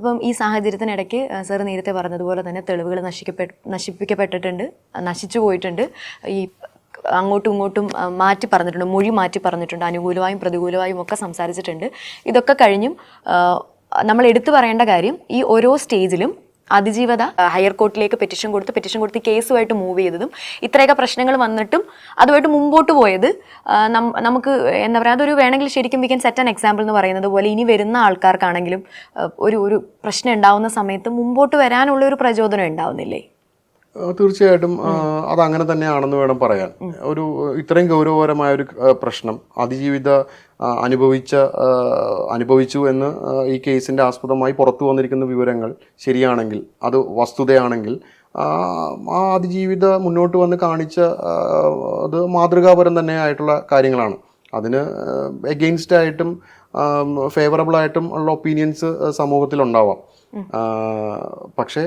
അപ്പം ഈ സാഹചര്യത്തിനിടയ്ക്ക് സർ നേരത്തെ പറഞ്ഞതുപോലെ തന്നെ തെളിവുകൾ നശിപ്പിക്കപ്പെട്ടിട്ടുണ്ട്, നശിച്ചു പോയിട്ടുണ്ട്. ഈ അങ്ങോട്ടും ഇങ്ങോട്ടും മാറ്റി പറഞ്ഞിട്ടുണ്ട്, മൊഴി മാറ്റി പറഞ്ഞിട്ടുണ്ട്, അനുകൂലമായും പ്രതികൂലമായും ഒക്കെ സംസാരിച്ചിട്ടുണ്ട്. ഇതൊക്കെ കഴിഞ്ഞും നമ്മൾ എടുത്തു പറയേണ്ട കാര്യം, ഈ ഓരോ സ്റ്റേജിലും അതിജീവത ഹയർ കോർട്ടിലേക്ക് പെറ്റിഷൻ കൊടുത്ത് കേസുമായിട്ട് മൂവ് ചെയ്തതും ഇത്രയൊക്കെ പ്രശ്നങ്ങൾ വന്നിട്ടും അതുമായിട്ട് മുമ്പോട്ട് പോയത് നമുക്ക് എന്താ പറയുക, അതൊരു വേണമെങ്കിൽ ശരിക്കും we can set an example എന്ന് പറയുന്നത് പോലെ ഇനി വരുന്ന ആൾക്കാർക്കാണെങ്കിലും ഒരു പ്രശ്നം ഉണ്ടാവുന്ന സമയത്ത് മുമ്പോട്ട് വരാനുള്ള ഒരു പ്രചോദനം ഉണ്ടാവുന്നില്ലേ? തീർച്ചയായിട്ടും അതങ്ങനെ തന്നെയാണെന്ന് വേണം പറയാൻ. ഇത്രയും ഗൗരവപരമായ ഒരു പ്രശ്നം അതിജീവിത അനുഭവിച്ചു എന്ന് ഈ കേസിൻ്റെ ആസ്പദമായി പുറത്തു വന്നിരിക്കുന്ന വിവരങ്ങൾ ശരിയാണെങ്കിൽ, അത് വസ്തുതയാണെങ്കിൽ, ആ അതിജീവിത മുന്നോട്ട് വന്ന് കാണിച്ച അത് മാതൃകാപരം തന്നെ ആയിട്ടുള്ള കാര്യങ്ങളാണ്. അതിന് എഗെയിൻസ്റ്റ് ആയിട്ടും ഫേവറബിളായിട്ടും ഉള്ള ഒപ്പീനിയൻസ് സമൂഹത്തിലുണ്ടാവാം. പക്ഷേ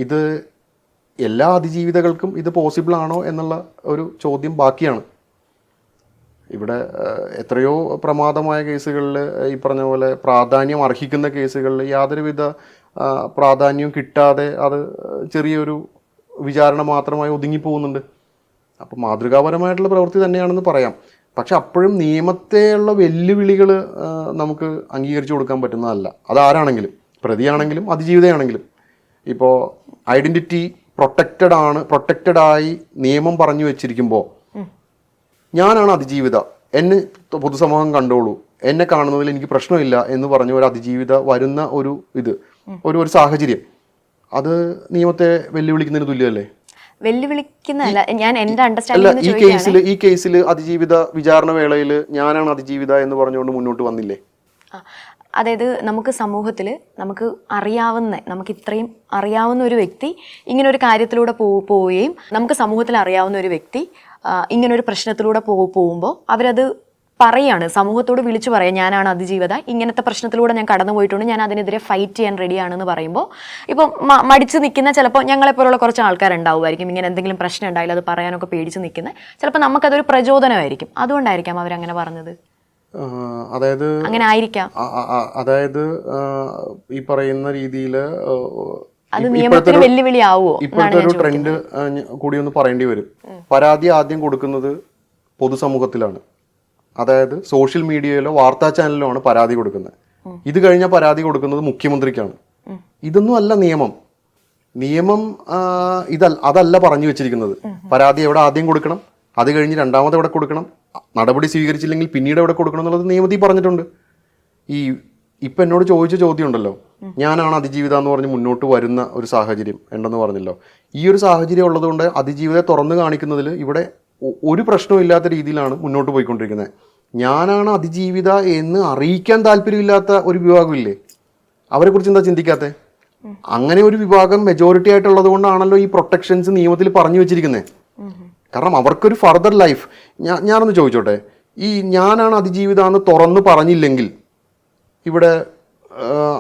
ഇത് എല്ലാ അതിജീവിതകൾക്കും ഇത് പോസിബിൾ ആണോ എന്നുള്ള ഒരു ചോദ്യം ബാക്കിയാണ്. ഇവിടെ എത്രയോ പ്രമാദമായ കേസുകളിൽ ഈ പറഞ്ഞ പോലെ പ്രാധാന്യം അർഹിക്കുന്ന കേസുകളിൽ യാതൊരുവിധ പ്രാധാന്യവും കിട്ടാതെ അത് ചെറിയൊരു വിചാരണ മാത്രമായി ഒതുങ്ങിപ്പോകുന്നുണ്ട്. അപ്പോൾ മാതൃകാപരമായിട്ടുള്ള പ്രവൃത്തി തന്നെയാണെന്ന് പറയാം. പക്ഷെ അപ്പോഴും നിയമത്തെയുള്ള വെല്ലുവിളികൾ നമുക്ക് അംഗീകരിച്ചു കൊടുക്കാൻ പറ്റുന്നതല്ല. അതാരാണെങ്കിലും, പ്രതിയാണെങ്കിലും അതിജീവിതയാണെങ്കിലും. ഇപ്പോൾ ഐഡൻറ്റിറ്റി പ്രൊട്ടക്റ്റഡായി നിയമം പറഞ്ഞു വെച്ചിരിക്കുമ്പോൾ ഞാനാണ് അതിജീവിത, എന്നെ പൊതുസമൂഹം കണ്ടോളൂ, എന്നെ കാണുന്നതിൽ എനിക്ക് പ്രശ്നമില്ല എന്ന് പറഞ്ഞ ഒരു അതിജീവിത വരുന്ന ഒരു സാഹചര്യം, അത് നിയമത്തെ വെല്ലുവിളിക്കുന്നതിന് തുല്യമല്ലേ? വെല്ലുവിളിക്കുന്നതല്ല, ഞാൻ എൻ്റെ അണ്ടർസ്റ്റാൻഡിംഗ്. ഈ കേസിൽ അതിജീവിത വിചാരണ വേളയിൽ ഞാനാണ് അതിജീവിത എന്ന് പറഞ്ഞുകൊണ്ട് മുന്നോട്ട് വന്നില്ലേ? അതായത് നമുക്ക് സമൂഹത്തിൽ നമുക്ക് ഇത്രയും അറിയാവുന്ന ഒരു വ്യക്തി ഇങ്ങനെ ഒരു കാര്യത്തിലൂടെ പോവുകയും നമുക്ക് സമൂഹത്തിൽ അറിയാവുന്ന ഒരു വ്യക്തി ഇങ്ങനൊരു പ്രശ്നത്തിലൂടെ പോകുമ്പോൾ അവരത് പറയാണ്, സമൂഹത്തോട് വിളിച്ചു പറയാം, ഞാനാണ് അതിജീവിത, ഇങ്ങനത്തെ പ്രശ്നത്തിലൂടെ ഞാൻ കടന്നു പോയിട്ടുണ്ട്, ഞാൻ അതിനെതിരെ ഫൈറ്റ് ചെയ്യാൻ റെഡിയാണെന്ന് പറയുമ്പോൾ ഇപ്പം മടിച്ച് നിൽക്കുന്ന ചിലപ്പോൾ ഞങ്ങളെപ്പോലുള്ള കുറച്ച് ആൾക്കാരുണ്ടാവുമായിരിക്കും, ഇങ്ങനെ എന്തെങ്കിലും പ്രശ്നം ഉണ്ടായാലും അത് പറയാനൊക്കെ പേടിച്ച് നിൽക്കുന്നത്. ചിലപ്പോൾ നമുക്കതൊരു പ്രചോദനമായിരിക്കും. അതുകൊണ്ടായിരിക്കാം അവരങ്ങനെ പറഞ്ഞത്. അതായത് അങ്ങനെ ആയിരിക്കാം. അതായത് ഈ പറയുന്ന രീതിയിൽ ഇപ്പോഴത്തെ ഒരു ട്രെൻഡ് കൂടി ഒന്ന് പറയേണ്ടി വരും. പരാതി ആദ്യം കൊടുക്കുന്നത് പൊതുസമൂഹത്തിലാണ്. അതായത് സോഷ്യൽ മീഡിയയിലോ വാർത്താ ചാനലിലോ ആണ് പരാതി കൊടുക്കുന്നത്. ഇത് കഴിഞ്ഞാൽ പരാതി കൊടുക്കുന്നത് മുഖ്യമന്ത്രിക്കാണ്. ഇതൊന്നും അല്ല നിയമം അതല്ല പറഞ്ഞു വെച്ചിരിക്കുന്നത്. പരാതി എവിടെ ആദ്യം കൊടുക്കണം, അത് കഴിഞ്ഞ് രണ്ടാമത് എവിടെ കൊടുക്കണം, നടപടി സ്വീകരിച്ചില്ലെങ്കിൽ പിന്നീട് എവിടെ കൊടുക്കണം എന്നുള്ളത് നിയമത്തിൽ പറഞ്ഞിട്ടുണ്ട്. ഇപ്പം എന്നോട് ചോദിച്ച ചോദ്യം ഉണ്ടല്ലോ, ഞാനാണ് അതിജീവിത എന്ന് പറഞ്ഞ് മുന്നോട്ട് വരുന്ന ഒരു സാഹചര്യം ഉണ്ടെന്ന് പറഞ്ഞല്ലോ. ഈ ഒരു സാഹചര്യം ഉള്ളതുകൊണ്ട് അതിജീവിതയെ തുറന്നു കാണിക്കുന്നതിൽ ഇവിടെ ഒരു പ്രശ്നവും ഇല്ലാത്ത രീതിയിലാണ് മുന്നോട്ട് പോയിക്കൊണ്ടിരിക്കുന്നത്. ഞാനാണ് അതിജീവിത എന്ന് അറിയിക്കാൻ താല്പര്യമില്ലാത്ത ഒരു വിഭാഗമില്ലേ, അവരെക്കുറിച്ച് എന്താ ചിന്തിക്കാത്തത്? അങ്ങനെ ഒരു വിഭാഗം മെജോറിറ്റി ആയിട്ടുള്ളത് കൊണ്ടാണല്ലോ ഈ പ്രൊട്ടക്ഷൻസ് നിയമത്തിൽ പറഞ്ഞു വെച്ചിരിക്കുന്നത്. കാരണം അവർക്കൊരു ഫർദർ ലൈഫ്. ഞാനൊന്ന് ചോദിച്ചോട്ടെ, ഈ ഞാനാണ് അതിജീവിത എന്ന് തുറന്ന് പറഞ്ഞില്ലെങ്കിൽ ഇവിടെ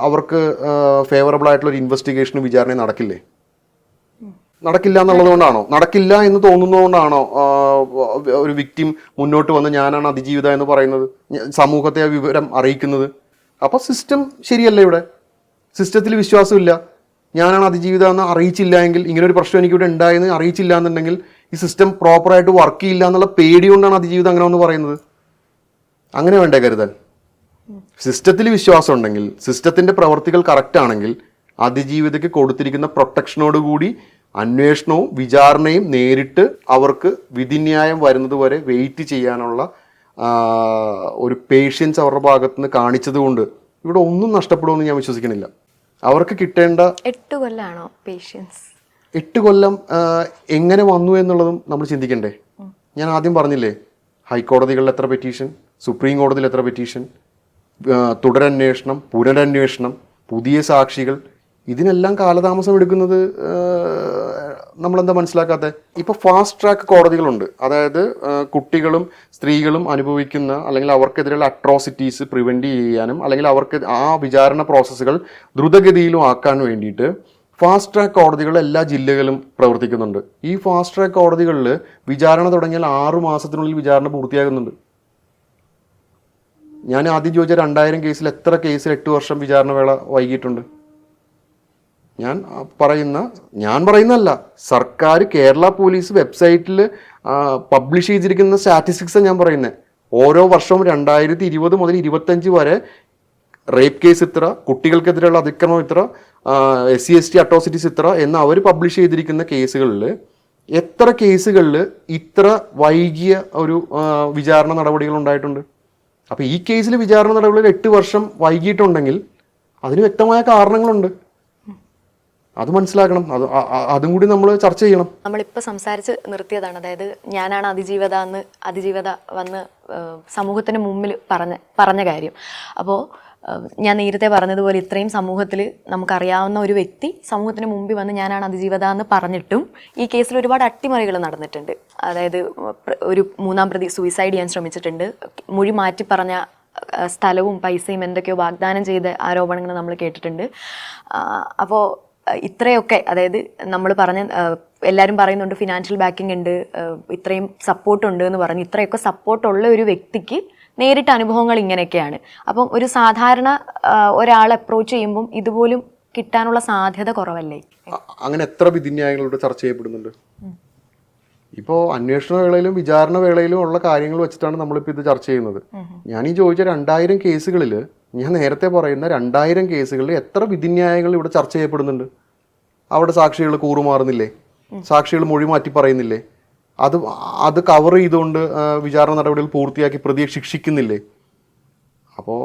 അവർക്ക് ഫേവറബിൾ ആയിട്ടുള്ള ഒരു ഇൻവെസ്റ്റിഗേഷനും വിചാരണയും നടക്കില്ല എന്നുള്ളത് കൊണ്ടാണോ, നടക്കില്ല എന്ന് തോന്നുന്നതുകൊണ്ടാണോ ഒരു വിക്ടിം മുന്നോട്ട് വന്ന് ഞാനാണ് അതിജീവിത എന്ന് പറയുന്നത്, സമൂഹത്തെ ആ വിവരം അറിയിക്കുന്നത്? അപ്പോൾ സിസ്റ്റം ശരിയല്ല. ഇവിടെ സിസ്റ്റത്തിൽ വിശ്വാസമില്ല. ഞാനാണ് അതിജീവിത എന്ന് അറിയിച്ചില്ല എങ്കിൽ, ഇങ്ങനെ ഒരു പ്രശ്നം എനിക്കിവിടെ ഉണ്ടായെന്ന് അറിയിച്ചില്ല എന്നുണ്ടെങ്കിൽ ഈ സിസ്റ്റം പ്രോപ്പറായിട്ട് വർക്ക് ചെയ്യില്ല എന്നുള്ള പേടി കൊണ്ടാണ് അതിജീവിതം അങ്ങനെ ഒന്ന് പറയുന്നത്. അങ്ങനെ വേണ്ടേ കരുതാൻ? സിസ്റ്റത്തിൽ വിശ്വാസം ഉണ്ടെങ്കിൽ, സിസ്റ്റത്തിൻ്റെ പ്രവർത്തികൾ കറക്റ്റ് ആണെങ്കിൽ അതിജീവിതയ്ക്ക് കൊടുത്തിരിക്കുന്ന പ്രൊട്ടക്ഷനോടുകൂടി അന്വേഷണവും വിചാരണയും നേരിട്ട് അവർക്ക് വിധിന്യായം വരുന്നത് വരെ വെയിറ്റ് ചെയ്യാനുള്ള ഒരു പേഷ്യൻസ് അവരുടെ ഭാഗത്ത് നിന്ന് കാണിച്ചത് കൊണ്ട് ഇവിടെ ഒന്നും നഷ്ടപ്പെടുമെന്ന് ഞാൻ വിശ്വസിക്കുന്നില്ല. അവർക്ക് കിട്ടേണ്ട 8 കൊല്ലമാണോ പേഷ്യൻസ്? 8 കൊല്ലം എങ്ങനെ വന്നു എന്നുള്ളതും നമ്മൾ ചിന്തിക്കണ്ടേ? ഞാൻ ആദ്യം പറഞ്ഞില്ലേ, ഹൈക്കോടതികളിൽ എത്ര പെറ്റീഷൻ, സുപ്രീം കോടതിയിൽ എത്ര പെറ്റീഷൻ, തുടരന്വേഷണം, പുനരന്വേഷണം, പുതിയ സാക്ഷികൾ, ഇതിനെല്ലാം കാലതാമസം എടുക്കുന്നത് നമ്മളെന്താ മനസ്സിലാക്കാത്തത്? ഇപ്പോൾ ഫാസ്റ്റ് ട്രാക്ക് കോടതികളുണ്ട്. അതായത് കുട്ടികളും സ്ത്രീകളും അനുഭവിക്കുന്ന അല്ലെങ്കിൽ അവർക്കെതിരെയുള്ള അട്രോസിറ്റീസ് പ്രിവെൻറ്റ് ചെയ്യാനും അല്ലെങ്കിൽ അവർക്ക് ആ വിചാരണ പ്രോസസ്സുകൾ ദ്രുതഗതിയിലും ആക്കാൻ വേണ്ടിയിട്ട് ഫാസ്റ്റ് ട്രാക്ക് കോടതികൾ എല്ലാ ജില്ലകളിലും പ്രവർത്തിക്കുന്നുണ്ട്. ഈ ഫാസ്റ്റ് ട്രാക്ക് കോടതികളിൽ വിചാരണ തുടങ്ങിയാൽ 6 മാസത്തിനുള്ളിൽ വിചാരണ പൂർത്തിയാകുന്നുണ്ട്. ഞാൻ ആദ്യം ചോദിച്ച 2000 കേസിൽ എത്ര കേസിൽ 8 വർഷം വിചാരണ വേള വൈകിയിട്ടുണ്ട്? ഞാൻ പറയുന്നതല്ല, സർക്കാർ കേരള പോലീസ് വെബ്സൈറ്റിൽ പബ്ലിഷ് ചെയ്തിരിക്കുന്ന സ്റ്റാറ്റിസ്റ്റിക്സാണ് ഞാൻ പറയുന്നത്. ഓരോ വർഷവും 2020 മുതൽ 25 വരെ റേപ്പ് കേസ് ഇത്ര, കുട്ടികൾക്കെതിരെയുള്ള അതിക്രമം ഇത്ര, SC/ST അട്രോസിറ്റീസ് ഇത്ര എന്ന് അവർ പബ്ലിഷ് ചെയ്തിരിക്കുന്ന കേസുകളിൽ എത്ര കേസുകളിൽ ഇത്ര വൈകിയ ഒരു വിചാരണ നടപടികൾ ഉണ്ടായിട്ടുണ്ട്? അപ്പോൾ ഈ കേസിൽ വിചാരണ നടപടികൾ 8 വർഷം വൈകിയിട്ടുണ്ടെങ്കിൽ അതിന് വ്യക്തമായ കാരണങ്ങളുണ്ട്. അത് മനസ്സിലാക്കണം. അതും കൂടി നമ്മൾ ചർച്ച ചെയ്യണം. നമ്മളിപ്പോൾ സംസാരിച്ച് നിർത്തിയതാണ്, അതായത് ഞാനാണ് അതിജീവത വന്ന് സമൂഹത്തിന് മുമ്പിൽ പറഞ്ഞ കാര്യം. അപ്പോൾ ഞാൻ നേരത്തെ പറഞ്ഞതുപോലെ ഇത്രയും സമൂഹത്തിൽ നമുക്കറിയാവുന്ന ഒരു വ്യക്തി സമൂഹത്തിന് മുമ്പിൽ വന്ന് ഞാനാണ് അതിജീവത എന്ന് പറഞ്ഞിട്ടും ഈ കേസിൽ ഒരുപാട് അട്ടിമറികൾ നടന്നിട്ടുണ്ട്. അതായത് ഒരു 3-ാം പ്രതി സൂയിസൈഡ് ചെയ്യാൻ ശ്രമിച്ചിട്ടുണ്ട്. മൊഴി മാറ്റി പറഞ്ഞ സ്ഥലവും പൈസയും എന്തൊക്കെയോ വാഗ്ദാനം ചെയ്ത ആരോപണങ്ങൾ നമ്മൾ കേട്ടിട്ടുണ്ട്. അപ്പോൾ ഇത്രയൊക്കെ, അതായത് നമ്മൾ എല്ലാവരും പറയുന്നുണ്ട് ഫിനാൻഷ്യൽ ബാക്കിംഗ് ഉണ്ട്, ഇത്രയും സപ്പോർട്ടുണ്ട് എന്ന് പറഞ്ഞ്, ഇത്രയൊക്കെ സപ്പോർട്ടുള്ള ഒരു വ്യക്തിക്ക് നേരിട്ട അനുഭവങ്ങൾ ഇങ്ങനെയൊക്കെയാണ്. അപ്പം ഒരു സാധാരണ ഒരാൾ അപ്രോച്ച് ചെയ്യുമ്പം ഇതുപോലും കിട്ടാനുള്ള സാധ്യത കുറവല്ലേ? അങ്ങനെ എത്ര വിധിന്യായങ്ങളോട് ചർച്ച ചെയ്യപ്പെടുന്നുണ്ട്? ഇപ്പോൾ അന്വേഷണ വേളയിലും വിചാരണ വേളയിലും ഉള്ള കാര്യങ്ങൾ വെച്ചിട്ടാണ് നമ്മളിപ്പോൾ ഇത് ചർച്ച ചെയ്യുന്നത്. ഞാൻ ഈ ചോദിച്ച 2000 കേസുകളിൽ, ഞാൻ നേരത്തെ പറയുന്ന 2000 കേസുകളിൽ എത്ര വിധിന്യായങ്ങൾ ഇവിടെ ചർച്ച ചെയ്യപ്പെടുന്നുണ്ട്? അവിടെ സാക്ഷികൾ കൂറുമാറുന്നില്ലേ? സാക്ഷികൾ മൊഴി മാറ്റി പറയുന്നില്ലേ? അത് കവർ ചെയ്തുകൊണ്ട് വിചാരണ നടപടികൾ പൂർത്തിയാക്കി പ്രതിയെ ശിക്ഷിക്കുന്നില്ലേ? അപ്പോൾ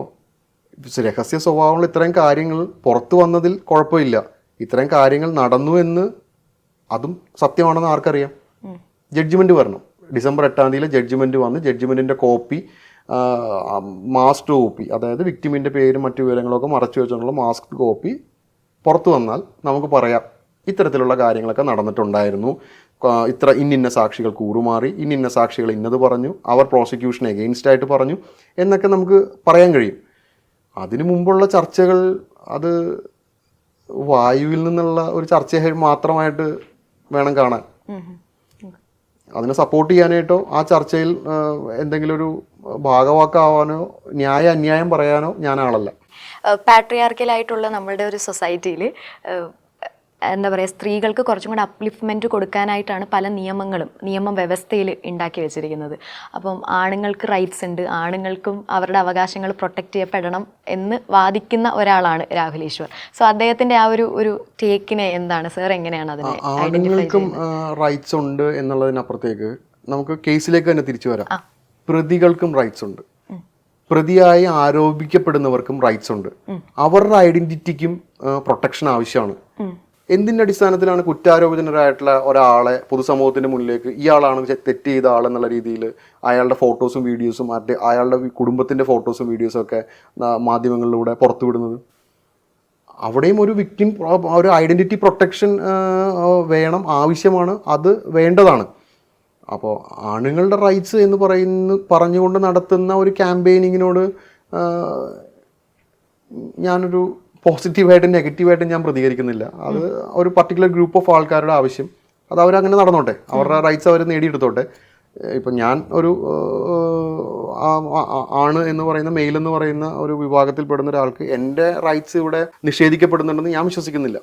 രഹസ്യ സ്വഭാവങ്ങൾ ഇത്രയും കാര്യങ്ങൾ പുറത്തു വന്നതിൽ കുഴപ്പമില്ല. ഇത്രയും കാര്യങ്ങൾ നടന്നു എന്ന് അതും സത്യമാണെന്ന് ആർക്കറിയാം? ജഡ്ജ്മെൻറ്റ് വരണം. ഡിസംബർ 8-ാം തീയതി ജഡ്ജ്മെൻറ്റ് വന്ന് ജഡ്ജ്മെൻറ്റിൻ്റെ കോപ്പി, മാസ്ക്ഡ് കോപ്പി, അതായത് വിക്ടിമിൻ്റെ പേരും മറ്റു വിവരങ്ങളൊക്കെ മറച്ചു വെച്ചുകൊണ്ടുള്ള മാസ്ക്ഡ് കോപ്പി പുറത്തു വന്നാൽ നമുക്ക് പറയാം ഇത്തരത്തിലുള്ള കാര്യങ്ങളൊക്കെ നടന്നിട്ടുണ്ടായിരുന്നു, ഇന്ന സാക്ഷികൾ കൂറുമാറി, ഇന്ന സാക്ഷികൾ ഇന്നത് പറഞ്ഞു, അവർ പ്രോസിക്യൂഷൻ എഗെയിൻസ്റ്റ് ആയിട്ട് പറഞ്ഞു എന്നൊക്കെ നമുക്ക് പറയാൻ കഴിയും. അതിനു മുമ്പുള്ള ചർച്ചകൾ അത് വായുവിൽ നിന്നുള്ള ഒരു ചർച്ച മാത്രമായിട്ട് വേണം കാണാൻ. അതിനെ സപ്പോർട്ട് ചെയ്യാനായിട്ടോ ആ ചർച്ചയിൽ എന്തെങ്കിലും ഒരു ഭാഗവാക്കാവാനോ അന്യായം പറയാനോ ഞാൻ ആളല്ല. പാട്രിയാർക്കലായിട്ടുള്ള നമ്മളുടെ ഒരു സൊസൈറ്റിയിൽ എന്താ പറയുക, സ്ത്രീകൾക്ക് കുറച്ചും കൂടെ അപ്ലിഫ്റ്റ്മെൻറ്റ് കൊടുക്കാനായിട്ടാണ് പല നിയമ വ്യവസ്ഥയിൽ ഉണ്ടാക്കി വെച്ചിരിക്കുന്നത്. അപ്പം ആണുങ്ങൾക്ക് റൈറ്റ്സ് ഉണ്ട്, ആണുങ്ങൾക്കും അവരുടെ അവകാശങ്ങൾ പ്രൊട്ടക്റ്റ് ചെയ്യപ്പെടണം എന്ന് വാദിക്കുന്ന ഒരാളാണ് രാഹുൽ ഈശ്വർ. സോ അദ്ദേഹത്തിൻ്റെ ആ ഒരു ടേക്കിനെ എന്താണ് സാർ, എങ്ങനെയാണ് അതിനെ ആണുങ്ങൾക്കും റൈറ്റ്സ് ഉണ്ട് എന്നുള്ളതിനപ്പുറത്തേക്ക് നമുക്ക് കേസിലേക്ക് തന്നെ തിരിച്ചു വരാം. പ്രതികൾക്കും റൈറ്റ്സ് ഉണ്ട്, പ്രതിയായി ആരോപിക്കപ്പെടുന്നവർക്കും റൈറ്റ്സ് ഉണ്ട്. അവരുടെ ഐഡന്റിറ്റിക്കും പ്രൊട്ടക്ഷൻ ആവശ്യമാണ്. എന്തിൻ്റെ അടിസ്ഥാനത്തിലാണ് കുറ്റാരോപിതനായിട്ടുള്ള ഒരാളെ പൊതുസമൂഹത്തിന്റെ മുന്നിലേക്ക് ഇയാളാണ് തെറ്റ് ചെയ്ത ആളെന്നുള്ള രീതിയിൽ അയാളുടെ ഫോട്ടോസും വീഡിയോസും അയാളുടെ കുടുംബത്തിന്റെ ഫോട്ടോസും വീഡിയോസും ഒക്കെ മാധ്യമങ്ങളിലൂടെ പുറത്തുവിടുന്നത്? അവിടെയും ഒരു വിക്ടിം, ഒരു ഐഡന്റിറ്റി പ്രൊട്ടക്ഷൻ വേണം, ആവശ്യമാണ്, അത് വേണ്ടതാണ്. അപ്പോൾ ആണുങ്ങളുടെ റൈറ്റ്സ് എന്ന് പറഞ്ഞുകൊണ്ട് നടത്തുന്ന ഒരു ക്യാമ്പയിനിങ്ങിനോട് ഞാനൊരു പോസിറ്റീവായിട്ടും നെഗറ്റീവായിട്ടും ഞാൻ പ്രതികരിക്കുന്നില്ല. അത് ഒരു പർട്ടിക്കുലർ ഗ്രൂപ്പ് ഓഫ് ആൾക്കാരുടെ ആവശ്യം, അത് അവരങ്ങനെ നടന്നോട്ടെ, അവരുടെ റൈറ്റ്സ് അവർ നേടിയെടുത്തോട്ടെ. ഇപ്പം ഞാൻ ഒരു ആണ് എന്ന് പറയുന്ന, മെയിൽ എന്ന് പറയുന്ന ഒരു വിഭാഗത്തിൽപ്പെടുന്ന ഒരാൾക്ക് എൻ്റെ റൈറ്റ്സ് ഇവിടെ നിഷേധിക്കപ്പെടുന്നുണ്ടെന്ന് ഞാൻ വിശ്വസിക്കുന്നില്ല.